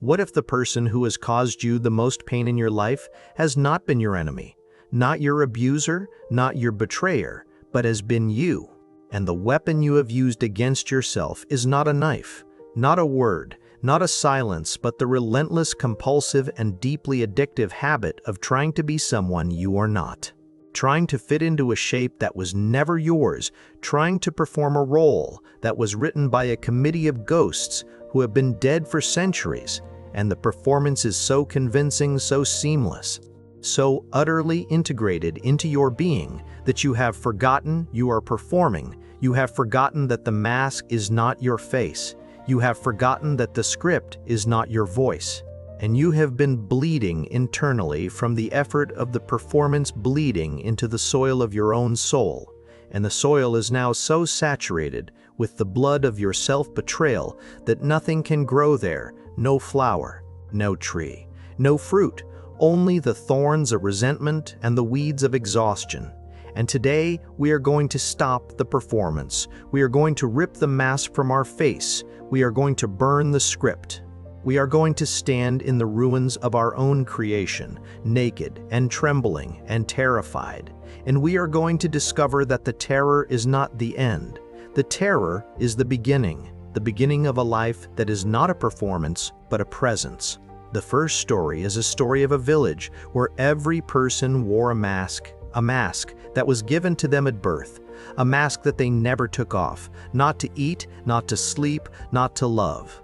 What if the person who has caused you the most pain in your life has not been your enemy, not your abuser, not your betrayer, but has been you? And the weapon you have used against yourself is not a knife, not a word, not a silence, but the relentless, compulsive, and deeply addictive habit of trying to be someone you are not. Trying to fit into a shape that was never yours, trying to perform a role that was written by a committee of ghosts who have been dead for centuries, and the performance is so convincing, so seamless, so utterly integrated into your being that you have forgotten you are performing. You have forgotten that the mask is not your face. You have forgotten that the script is not your voice. And you have been bleeding internally from the effort of the performance bleeding into the soil of your own soul. And the soil is now so saturated with the blood of your self-betrayal that nothing can grow there, no flower, no tree, no fruit, only the thorns of resentment and the weeds of exhaustion. And today, we are going to stop the performance. We are going to rip the mask from our face. We are going to burn the script. We are going to stand in the ruins of our own creation, naked and trembling and terrified. And we are going to discover that the terror is not the end. The terror is the beginning of a life that is not a performance, but a presence. The first story is a story of a village where every person wore a mask that was given to them at birth, a mask that they never took off, not to eat, not to sleep, not to love.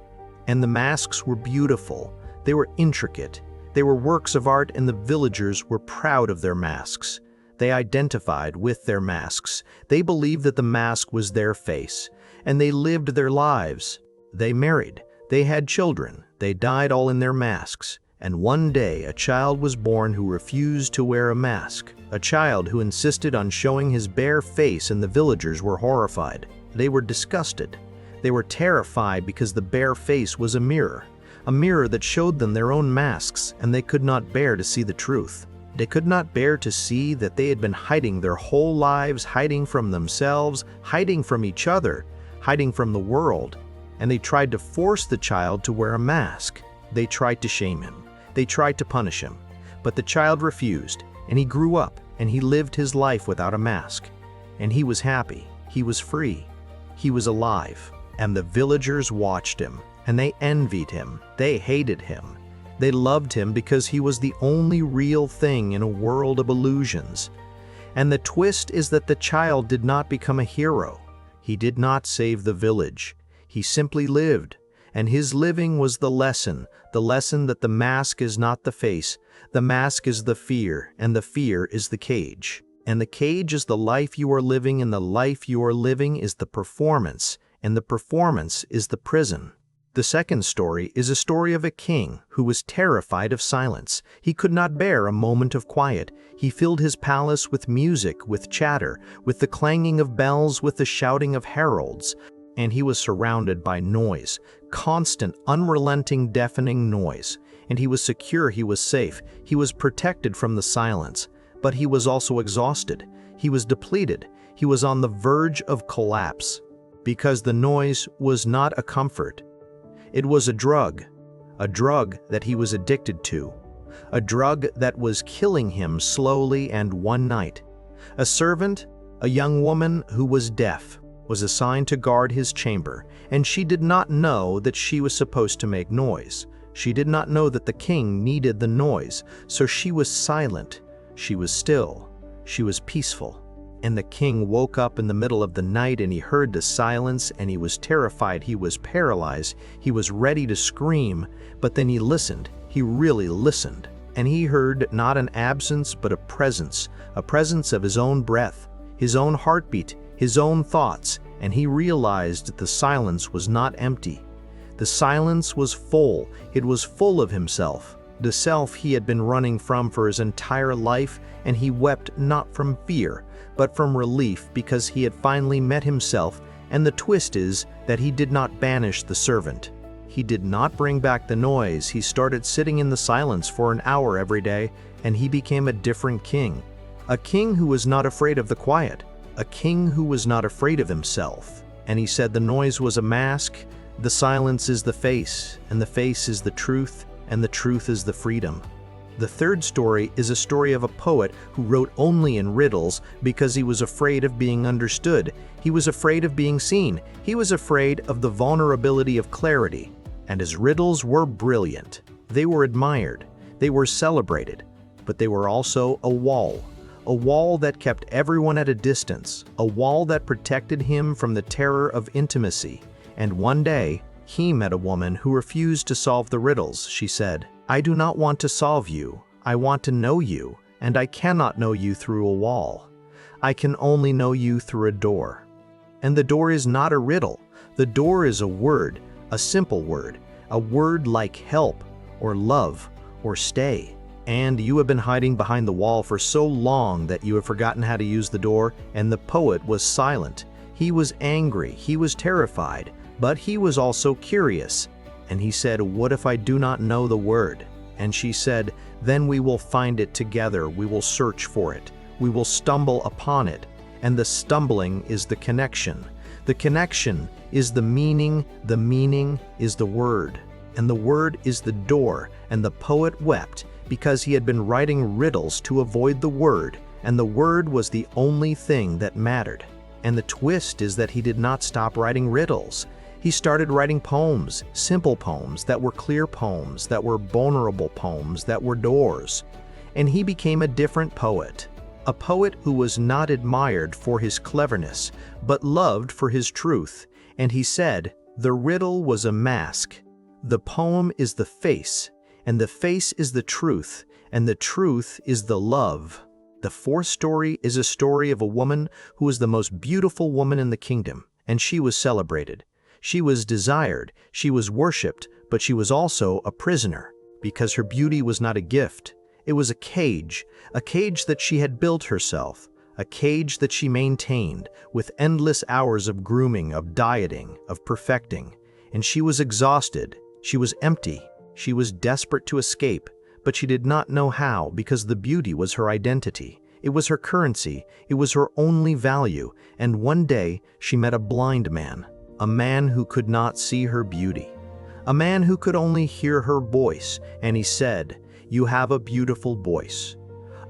And the masks were beautiful, they were intricate, they were works of art, and the villagers were proud of their masks. They identified with their masks. They believed that the mask was their face, and they lived their lives. They married, they had children, they died all in their masks. And one day a child was born who refused to wear a mask, a child who insisted on showing his bare face, and the villagers were horrified. They were disgusted. They were terrified because the bare face was a mirror that showed them their own masks, and they could not bear to see the truth. They could not bear to see that they had been hiding their whole lives, hiding from themselves, hiding from each other, hiding from the world. And they tried to force the child to wear a mask. They tried to shame him. They tried to punish him. But the child refused, and he grew up, and he lived his life without a mask. And he was happy. He was free. He was alive. And the villagers watched him, and they envied him. They hated him. They loved him because he was the only real thing in a world of illusions. And the twist is that the child did not become a hero. He did not save the village. He simply lived. And his living was the lesson that the mask is not the face, the mask is the fear, and the fear is the cage. And the cage is the life you are living, and the life you are living is the performance, and the performance is the prison. The second story is a story of a king who was terrified of silence. He could not bear a moment of quiet. He filled his palace with music, with chatter, with the clanging of bells, with the shouting of heralds. And he was surrounded by noise, constant, unrelenting, deafening noise. And he was secure, he was safe, he was protected from the silence. But he was also exhausted, he was depleted, he was on the verge of collapse. Because the noise was not a comfort. It was a drug that he was addicted to, a drug that was killing him slowly. And one night, a servant, a young woman who was deaf, was assigned to guard his chamber, and she did not know that she was supposed to make noise. She did not know that the king needed the noise, so she was silent, she was still, she was peaceful. And the king woke up in the middle of the night, and he heard the silence, and he was terrified, he was paralyzed, he was ready to scream, but then he listened, he really listened, and he heard not an absence but a presence of his own breath, his own heartbeat, his own thoughts, and he realized the silence was not empty. The silence was full, it was full of himself, the self he had been running from for his entire life, and he wept not from fear, but from relief because he had finally met himself. And the twist is that he did not banish the servant. He did not bring back the noise. He started sitting in the silence for an hour every day, and he became a different king. A king who was not afraid of the quiet, a king who was not afraid of himself. And he said the noise was a mask, The silence is the face, and the face is the truth, and the truth is the freedom. The third story is a story of a poet who wrote only in riddles because he was afraid of being understood. He was afraid of being seen. He was afraid of the vulnerability of clarity. And his riddles were brilliant. They were admired. They were celebrated. But they were also a wall that kept everyone at a distance, a wall that protected him from the terror of intimacy. And one day, he met a woman who refused to solve the riddles. She said, "I do not want to solve you. I want to know you, and I cannot know you through a wall. I can only know you through a door." And the door is not a riddle. The door is a word, a simple word, a word like help, or love, or stay. And you have been hiding behind the wall for so long that you have forgotten how to use the door, and the poet was silent. He was angry, he was terrified, but he was also curious. And he said, "What if I do not know the word?" And she said, "Then we will find it together, we will search for it, we will stumble upon it." And the stumbling is the connection. The connection is the meaning is the word. And the word is the door, and the poet wept because he had been writing riddles to avoid the word, and the word was the only thing that mattered. And the twist is that he did not stop writing riddles. He started writing poems, simple poems that were clear poems, that were vulnerable poems, that were doors. And he became a different poet. A poet who was not admired for his cleverness, but loved for his truth. And he said, "The riddle was a mask. The poem is the face, and the face is the truth, and the truth is the love." The fourth story is a story of a woman who was the most beautiful woman in the kingdom, and she was celebrated. She was desired, she was worshipped, but she was also a prisoner, because her beauty was not a gift. It was a cage that she had built herself, a cage that she maintained with endless hours of grooming, of dieting, of perfecting. And she was exhausted, she was empty, she was desperate to escape, but she did not know how because the beauty was her identity. It was her currency, it was her only value, and one day she met a blind man, a man who could not see her beauty, a man who could only hear her voice, and he said, "You have a beautiful voice,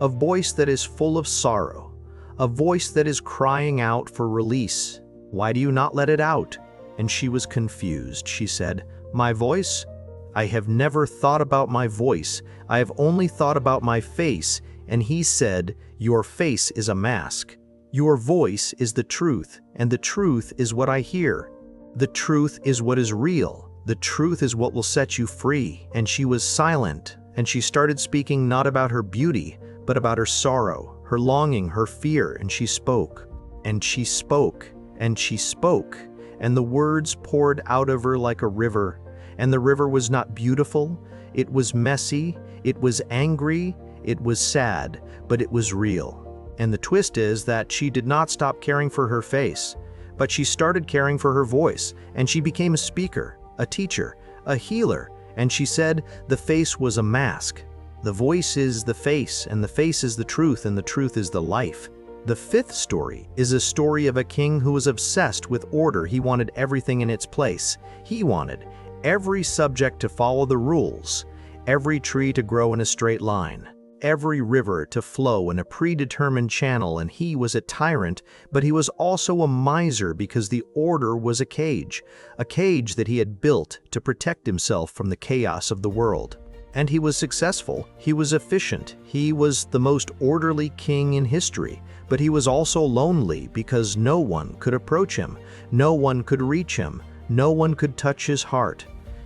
a voice that is full of sorrow, a voice that is crying out for release. Why do you not let it out?" And she was confused. She said, "My voice? I have never thought about my voice. I have only thought about my face." And he said, "Your face is a mask. Your voice is the truth, and the truth is what I hear. The truth is what is real. The truth is what will set you free." And she was silent, and she started speaking not about her beauty, but about her sorrow, her longing, her fear, and she spoke, and she spoke, and she spoke, and the words poured out of her like a river. And the river was not beautiful, it was messy, it was angry, it was sad, but it was real. And the twist is that she did not stop caring for her face, but she started caring for her voice, and she became a speaker, a teacher, a healer, and she said the face was a mask. The voice is the face, and the face is the truth, and the truth is the life. The fifth story is a story of a king who was obsessed with order. He wanted everything in its place. He wanted every subject to follow the rules, every tree to grow in a straight line, every river to flow in a predetermined channel, and he was a tyrant, but he was also a miser because the order was a cage that he had built to protect himself from the chaos of the world. And he was successful, he was efficient, he was the most orderly king in history, but he was also lonely because no one could approach him, no one could reach him, no one could touch his heart.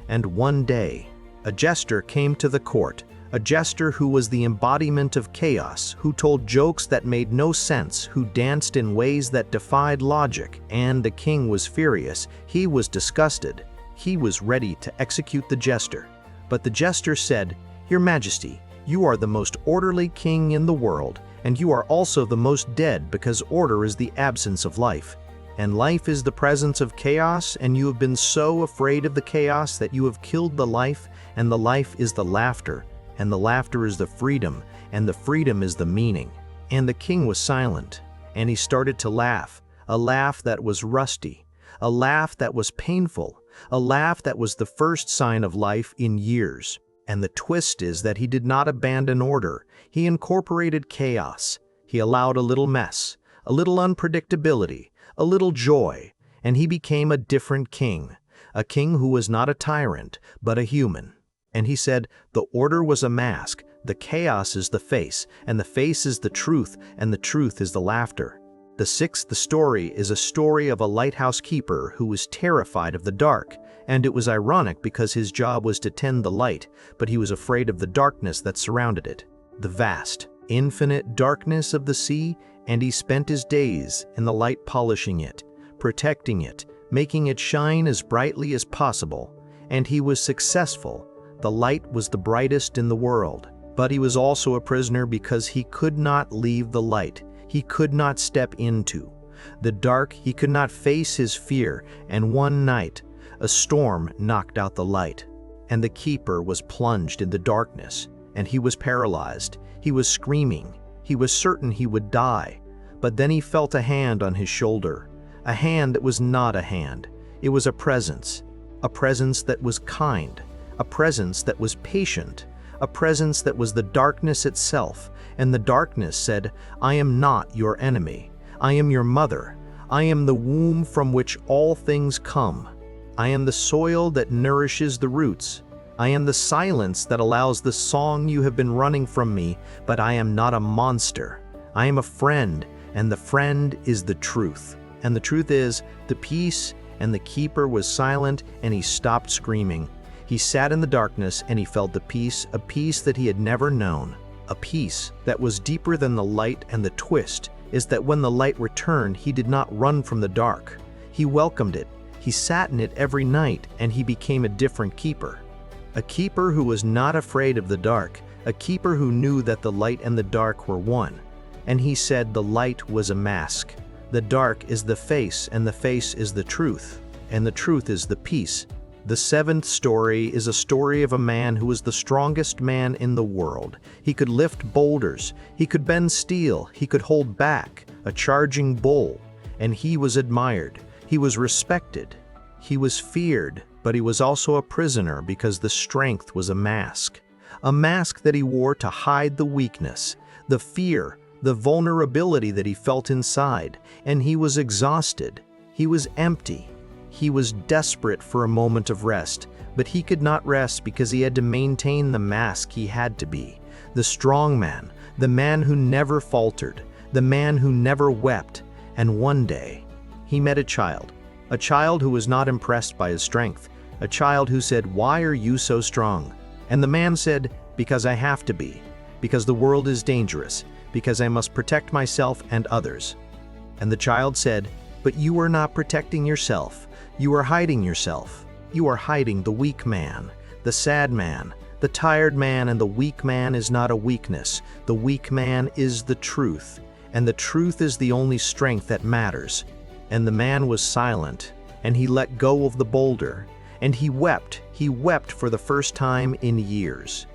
And one day, a jester came to the court, a jester who was the embodiment of chaos, who told jokes that made no sense, who danced in ways that defied logic, and the king was furious. He was disgusted. He was ready to execute the jester. But the jester said, "Your Majesty, you are the most orderly king in the world, and you are also the most dead because order is the absence of life. And life is the presence of chaos, and you have been so afraid of the chaos that you have killed the life, and the life is the laughter, and the laughter is the freedom, and the freedom is the meaning." And the king was silent, and he started to laugh, a laugh that was rusty, a laugh that was painful, a laugh that was the first sign of life in years. And the twist is that he did not abandon order. He incorporated chaos. He allowed a little mess, a little unpredictability, a little joy, and he became a different king, a king who was not a tyrant, but a human. And he said, the order was a mask, the chaos is the face, and the face is the truth, and the truth is the laughter. The sixth story is a story of a lighthouse keeper who was terrified of the dark, and it was ironic because his job was to tend the light, but he was afraid of the darkness that surrounded it, the vast, infinite darkness of the sea, and he spent his days in the light polishing it, protecting it, making it shine as brightly as possible, and he was successful. The light was the brightest in the world, but he was also a prisoner because he could not leave the light. He could not step into the dark. He could not face his fear, and one night, a storm knocked out the light, and the keeper was plunged in the darkness, and he was paralyzed. He was screaming. He was certain he would die, but then he felt a hand on his shoulder, a hand that was not a hand. It was a presence that was kind, a presence that was patient, a presence that was the darkness itself, and the darkness said, I am not your enemy. I am your mother. I am the womb from which all things come. I am the soil that nourishes the roots. I am the silence that allows the song you have been running from me, but I am not a monster. I am a friend, and the friend is the truth. And the truth is, the peace, and the keeper was silent, and he stopped screaming. He sat in the darkness, and he felt the peace, a peace that he had never known, a peace that was deeper than the light. And the twist is that when the light returned, he did not run from the dark. He welcomed it. He sat in it every night, and he became a different keeper. A keeper who was not afraid of the dark, a keeper who knew that the light and the dark were one. And he said the light was a mask. The dark is the face, and the face is the truth, and the truth is the peace. The seventh story is a story of a man who was the strongest man in the world. He could lift boulders, he could bend steel, he could hold back a charging bull, and he was admired, he was respected, he was feared, but he was also a prisoner because the strength was a mask that he wore to hide the weakness, the fear, the vulnerability that he felt inside, and he was exhausted, he was empty. He was desperate for a moment of rest, but he could not rest because he had to maintain the mask he had to be. The strong man, the man who never faltered, the man who never wept. And one day, he met a child who was not impressed by his strength, a child who said, "Why are you so strong?" And the man said, "Because I have to be, because the world is dangerous, because I must protect myself and others." And the child said, "But you are not protecting yourself. You are hiding yourself. You are hiding the weak man, the sad man, the tired man, and the weak man is not a weakness. The weak man is the truth, and the truth is the only strength that matters." And the man was silent, and he let go of the boulder, and he wept for the first time in years.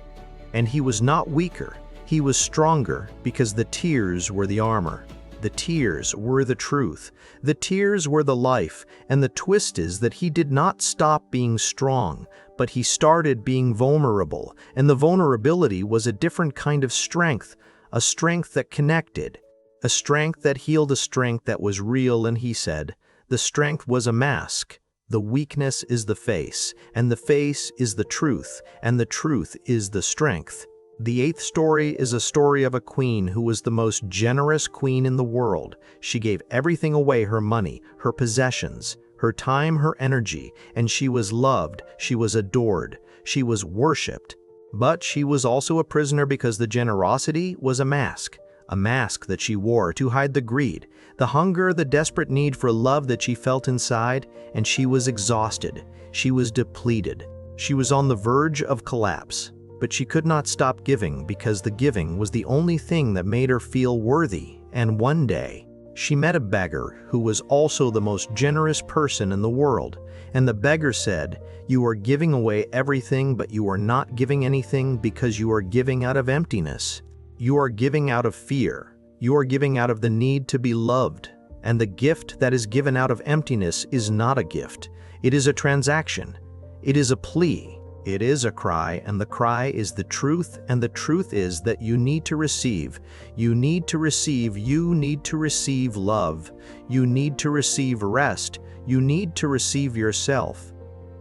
And he was not weaker, he was stronger, because the tears were the armor. The tears were the truth. The tears were the life, and the twist is that he did not stop being strong, but he started being vulnerable, and the vulnerability was a different kind of strength, a strength that connected, a strength that healed, a strength that was real. And he said, the strength was a mask. The weakness is the face, and the face is the truth, and the truth is the strength. The eighth story is a story of a queen who was the most generous queen in the world. She gave everything away, her money, her possessions, her time, her energy, and she was loved, she was adored, she was worshipped. But she was also a prisoner because the generosity was a mask that she wore to hide the greed, the hunger, the desperate need for love that she felt inside, and she was exhausted, she was depleted, she was on the verge of collapse. But she could not stop giving because the giving was the only thing that made her feel worthy. And one day, she met a beggar who was also the most generous person in the world. And the beggar said, "You are giving away everything, but you are not giving anything because you are giving out of emptiness. You are giving out of fear. You are giving out of the need to be loved. And the gift that is given out of emptiness is not a gift. It is a transaction. It is a plea. It is a cry, and the cry is the truth, and the truth is that you need to receive. You need to receive. You need to receive love. You need to receive rest. You need to receive yourself.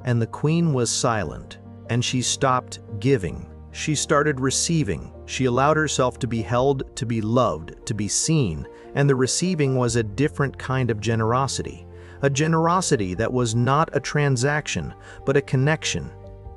And the queen was silent, and she stopped giving. She started receiving. She allowed herself to be held, to be loved, to be seen, and the receiving was a different kind of generosity. A generosity that was not a transaction, but a connection.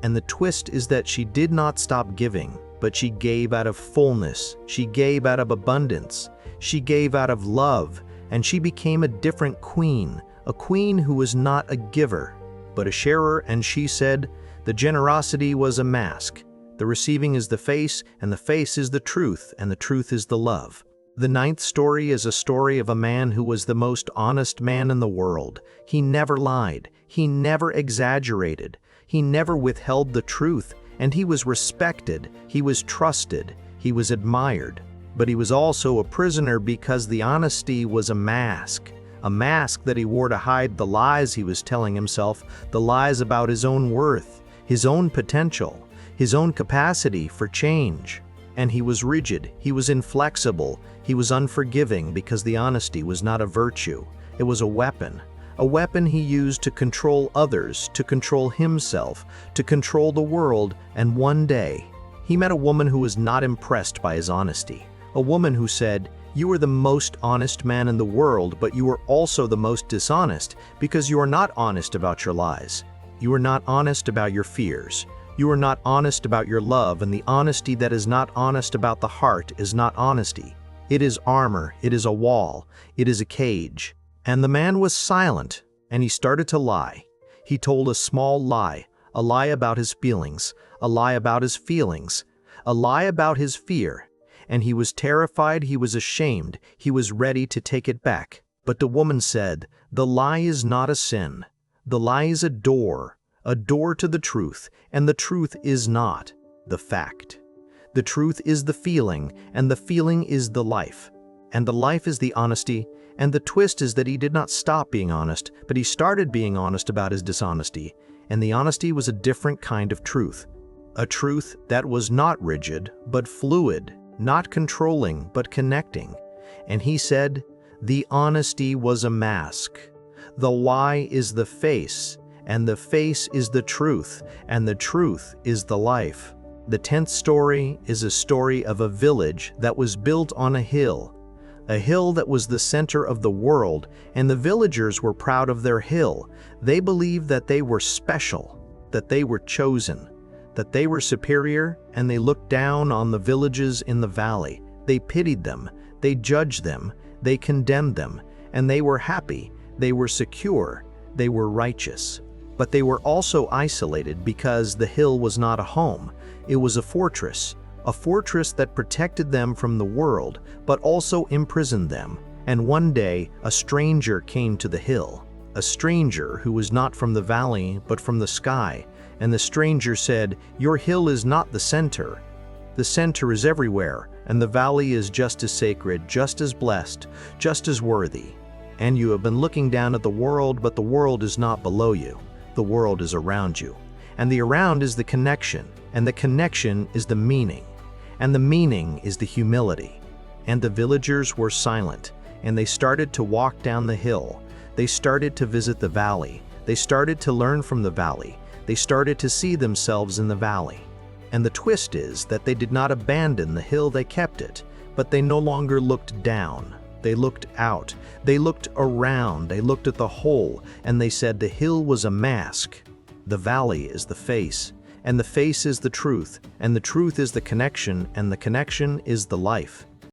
And the twist is that she did not stop giving, but she gave out of fullness. She gave out of abundance. She gave out of love, and she became a different queen, a queen who was not a giver, but a sharer. And she said, the generosity was a mask. The receiving is the face, and the face is the truth, and the truth is the love. The ninth story is a story of a man who was the most honest man in the world. He never lied. He never exaggerated. He never withheld the truth, and he was respected. He was trusted. He was admired. But he was also a prisoner because the honesty was a mask that he wore to hide the lies he was telling himself, the lies about his own worth, his own potential, his own capacity for change. And he was rigid, he was inflexible, he was unforgiving because the honesty was not a virtue. It was a weapon he used to control others, to control himself, to control the world. And one day, he met a woman who was not impressed by his honesty. A woman who said, you are the most honest man in the world, but you are also the most dishonest because you are not honest about your lies. You are not honest about your fears. You are not honest about your love, and the honesty that is not honest about the heart is not honesty. It is armor, it is a wall, it is a cage. And the man was silent, and he started to lie. He told a small lie, a lie about his feelings, a lie about his feelings, a lie about his fear. And he was terrified, he was ashamed, he was ready to take it back. But the woman said, the lie is not a sin. The lie is a door to the truth, and the truth is not the fact. The truth is the feeling, and the feeling is the life. And the life is the honesty, and the twist is that he did not stop being honest, but he started being honest about his dishonesty, and the honesty was a different kind of truth. A truth that was not rigid, but fluid, not controlling, but connecting. And he said, the honesty was a mask. The lie is the face, and the face is the truth, and the truth is the life. The 10th story is a story of a village that was built on a hill that was the center of the world, and the villagers were proud of their hill. They believed that they were special, that they were chosen, that they were superior, and they looked down on the villages in the valley. They pitied them, they judged them, they condemned them, and they were happy, they were secure, they were righteous. But they were also isolated because the hill was not a home. It was a fortress that protected them from the world, but also imprisoned them. And one day, a stranger came to the hill, a stranger who was not from the valley, but from the sky. And the stranger said, your hill is not the center. The center is everywhere, and the valley is just as sacred, just as blessed, just as worthy. And you have been looking down at the world, but the world is not below you. The world is around you. And the around is the connection, and the connection is the meaning, and the meaning is the humility. And the villagers were silent, and they started to walk down the hill. They started to visit the valley. They started to learn from the valley. They started to see themselves in the valley. And the twist is that they did not abandon the hill, they kept it, but they no longer looked down. They looked out, they looked around, they looked at the whole, and they said the hill was a mask. The valley is the face, and the face is the truth, and the truth is the connection, and the connection is the life.